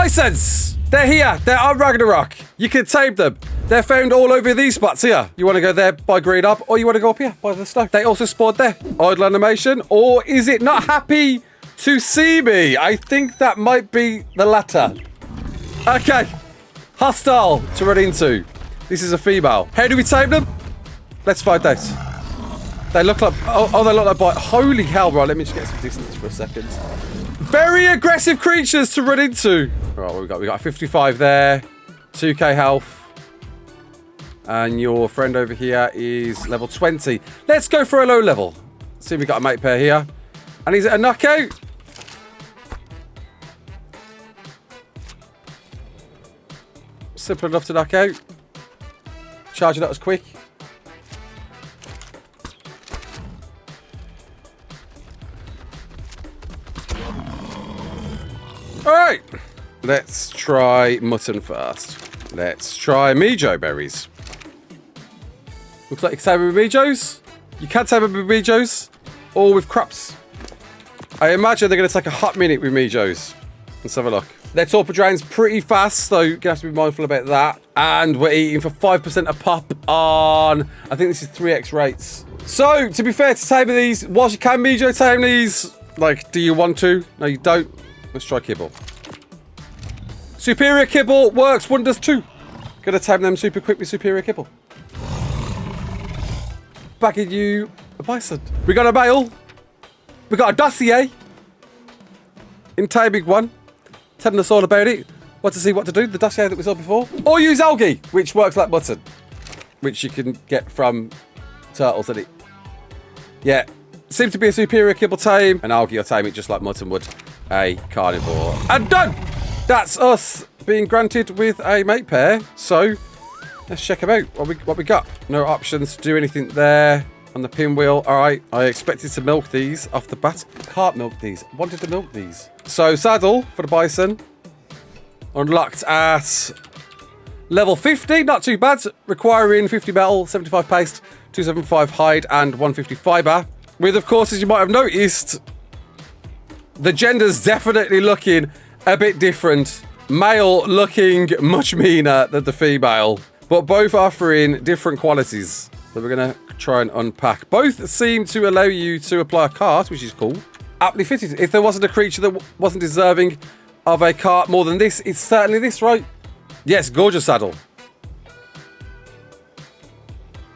Bisons! They're here. They're on Ragnarok. You can tame them. They're found all over these spots here. You want to go there by green up, or you want to go up here by the snow. They also spawned there. Idle animation, or is it not happy to see me? I think that might be the latter. Okay. Hostile to run into. This is a female. How do we tame them? Let's find out. They look like... Oh, they look like... Holy hell, bro. Let me just get some distance for a second. Very aggressive creatures to run into. All right, what we got? We got 55 there. 2k health. And your friend over here is level 20. Let's go for a low level. See if we got a mate pair here. And is it a knockout? Simple enough to knock out. Charging not as quick. Alright. Let's try mutton first. Let's try Mijo berries. Looks like you can tame with Mijos. You can tame with Mijos. Or with crops. I imagine they're going to take a hot minute with Mijos. Let's have a look. Their torpor drains pretty fast, so you have to be mindful about that. And we're eating for 5% a pop on... I think this is 3x rates. So, to be fair to tame these, whilst you can Mijo tame these, like, do you want to? No, you don't. Let's try kibble. Superior kibble works wonders too. Gonna tame them super quick with superior kibble. Bagging you a bison. We got a male. We got a dossier. In taming one. Telling us all about it. What to see, what to do. The dossier that we saw before. Or use algae, which works like mutton. Which you can get from turtles, isn't it? Yeah. Seems to be a superior kibble tame. And algae or tame it just like mutton would a carnivore. And done! That's us being granted with a mate pair. So, let's check them out. What we got? No options to do anything there on the pinwheel. All right. I expected to milk these off the bat. Can't milk these. Wanted to milk these. So, saddle for the bison. Unlocked at level 50. Not too bad. Requiring 50 metal, 75 paste, 275 hide, and 150 fiber. With, of course, as you might have noticed, the gender's definitely looking a bit different. Male looking much meaner than the female. But both offering different qualities that we're going to try and unpack. Both seem to allow you to apply a cart, which is cool. Aptly fitted. If there wasn't a creature that wasn't deserving of a cart more than this, it's certainly this, right? Yes, gorgeous saddle.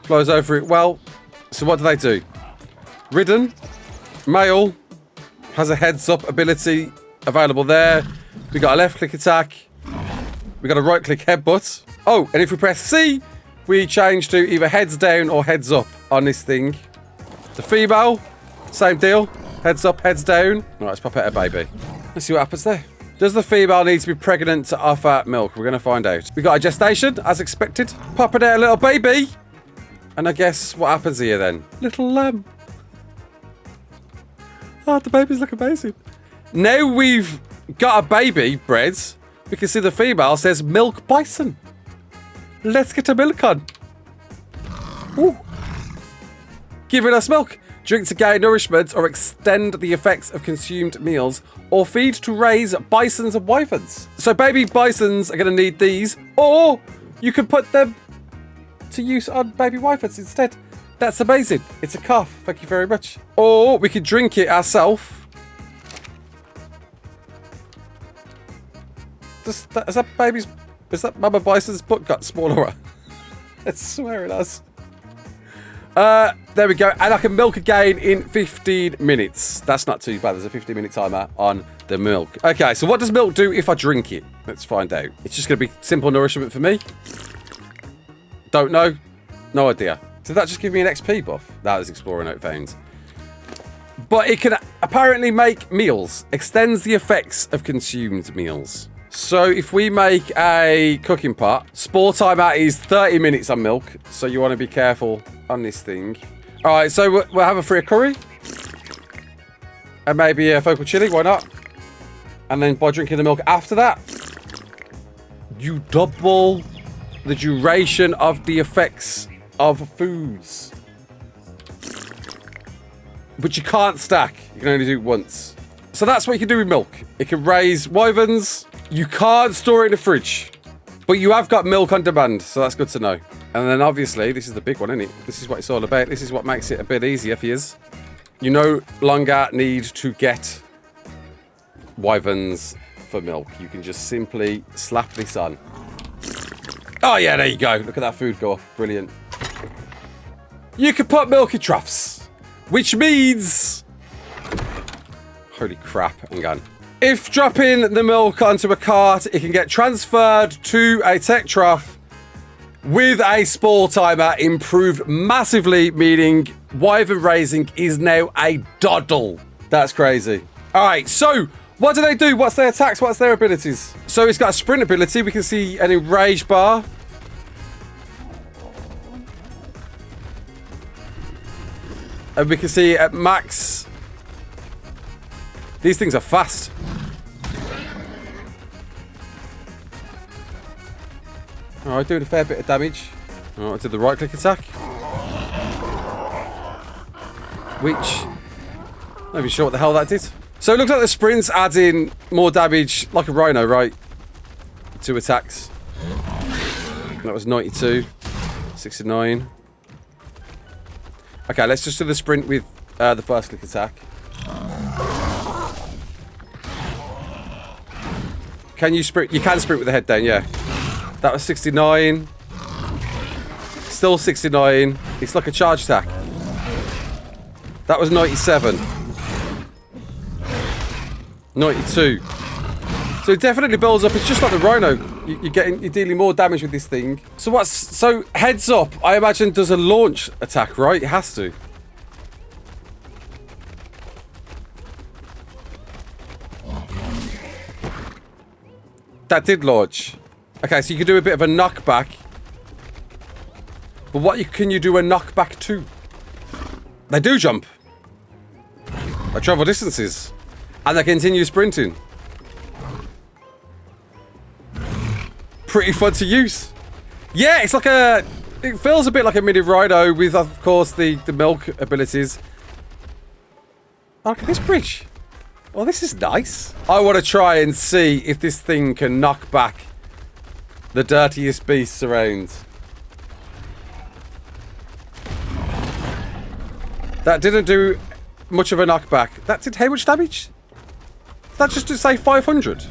Flows over it well. So what do they do? Ridden. Male. Has a heads up ability available there. We got a left click attack. We got a right click headbutt. Oh, and if we press C, we change to either heads down or heads up on this thing. The female, same deal. Heads up, heads down. All right, let's pop out a baby. Let's see what happens there. Does the female need to be pregnant to offer milk? We're going to find out. We got a gestation, as expected. Popping out a little baby. And I guess what happens here then? Little lamb. Oh, the babies look amazing. Now we've got a baby bred, we can see the female says milk bison. Let's get a milk on. Ooh. Giving us milk. Drink to gain nourishment or extend the effects of consumed meals, or feed to raise bisons and wyverns. So baby bisons are going to need these, or you could put them to use on baby wyverns instead. That's amazing. It's a calf. Thank you very much. Or we could drink it ourselves. Is that Mama Bison's butt got smaller? I swear it has. There we go. And I can milk again in 15 minutes. That's not too bad. There's a 15-minute timer on the milk. Okay, so what does milk do if I drink it? Let's find out. It's just going to be simple nourishment for me. Don't know. No idea. Did that just give me an XP buff? That was exploring out found. But it can apparently make meals. Extends the effects of consumed meals. So if we make a cooking pot, spawn timer is 30 minutes on milk. So you want to be careful on this thing. All right, so we'll have a free curry. And maybe a focal chili, why not? And then by drinking the milk after that, you double the duration of the effects of foods. But you can't stack. You can only do it once. So that's what you can do with milk. It can raise wyverns. You can't store it in the fridge. But you have got milk on demand, so that's good to know. And then obviously, this is the big one, isn't it? This is what it's all about. This is what makes it a bit easier for you. You no longer need to get wyverns for milk. You can just simply slap this on. Oh yeah, there you go. Look at that food go off. Brilliant. You can put milk in troughs, which means... Holy crap, hang on. If dropping the milk onto a cart, it can get transferred to a tech trough with a spawn timer improved massively, meaning wyvern raising is now a doddle. That's crazy. All right, so what do they do? What's their attacks? What's their abilities? So it's got a sprint ability. We can see an enraged bar. And we can see at max... These things are fast. Alright, doing a fair bit of damage. Alright, did the right click attack. Which... Not even sure what the hell that did. So it looks like the sprints add in more damage, like a rhino, right? 2 attacks. That was 92. 69. Okay, let's just do the sprint with the first click attack. Can you sprint? You can sprint with the head down, yeah. That was 69. Still 69. It's like a charge attack. That was 97. 92. So it definitely builds up. It's just like the rhino. You're dealing more damage with this thing. So heads up, I imagine does a launch attack, right? It has to. That did launch. Okay, so you can do a bit of a knockback. But what can you do a knockback to? They do jump. They travel distances. And they continue sprinting. Pretty fun to use. Yeah, it's like a... It feels a bit like a mini rhino with, of course, the milk abilities. Oh, look at this bridge. Well, this is nice. I want to try and see if this thing can knock back the dirtiest beasts around. That didn't do much of a knockback. That did how much damage? That just to say 500.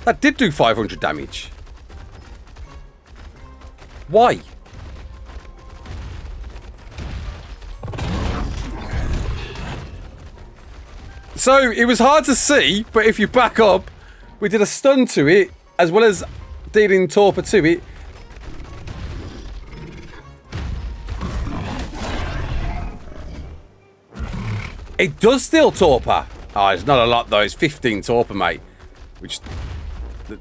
That did do 500 damage. Why? So, it was hard to see, but if you back up, we did a stun to it, as well as dealing torpor to it. It does steal torpor. Oh, it's not a lot though. It's 15 torpor, mate. Which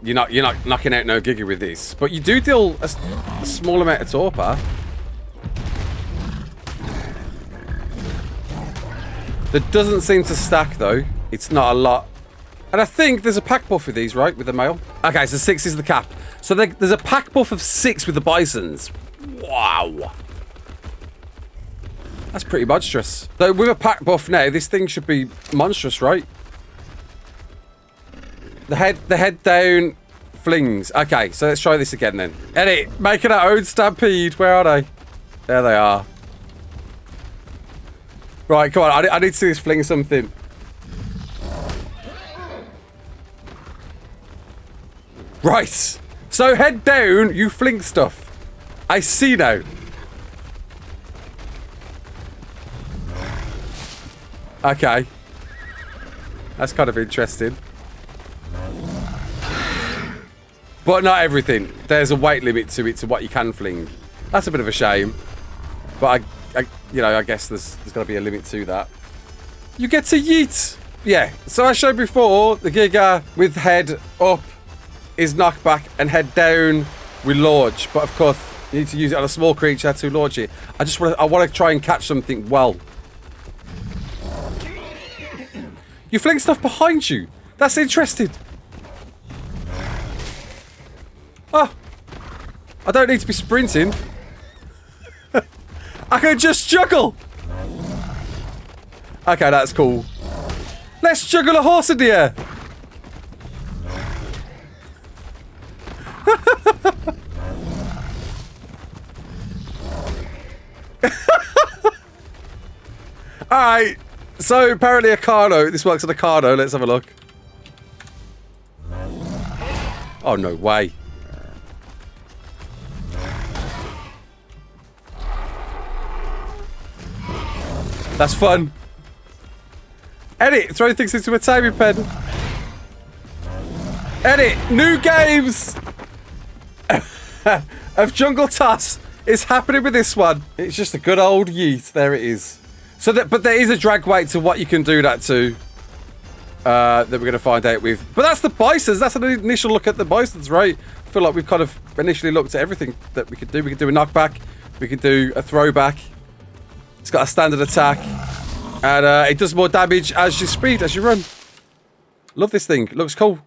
you're not knocking out no giga with this, but you do deal a small amount of torpor. That doesn't seem to stack though. It's not a lot. And I think there's a pack buff with these, right? With the male. Okay, so 6 is the cap. So there's a pack buff of 6 with the bisons. Wow. That's pretty monstrous. So with a pack buff now, this thing should be monstrous, right? The head down flings. Okay, so let's try this again then. Edit, making our own stampede. Where are they? There they are. Right, come on. I need to see this fling something. Right. So head down, you fling stuff. I see now. Okay. That's kind of interesting. But not everything. There's a weight limit to it, to what you can fling. That's a bit of a shame. But I guess there's got to be a limit to that. You get to yeet. Yeah. So I showed before, the Giga with head up is knockback and head down with launch. But of course, you need to use it on a small creature to launch it. I want to try and catch something well. You fling stuff behind you. That's interesting. Oh. I don't need to be sprinting. I can just juggle. Okay, that's cool. Let's juggle a horse in the air. Alright. So, apparently a cardo. This works on a cardo. Let's have a look. Oh, no way. That's fun. Edit. Throw things into a taming pen. Edit. New games of Jungle Toss is happening with this one. It's just a good old yeet. There it is. So that, but there is a drag weight to what you can do that to. That we're going to find out with. But that's the Bisons. That's an initial look at the Bisons, right? I feel like we've kind of initially looked at everything that we could do. We could do a knockback. We could do a throwback. It's got a standard attack. And it does more damage as you speed, as you run. Love this thing. It looks cool.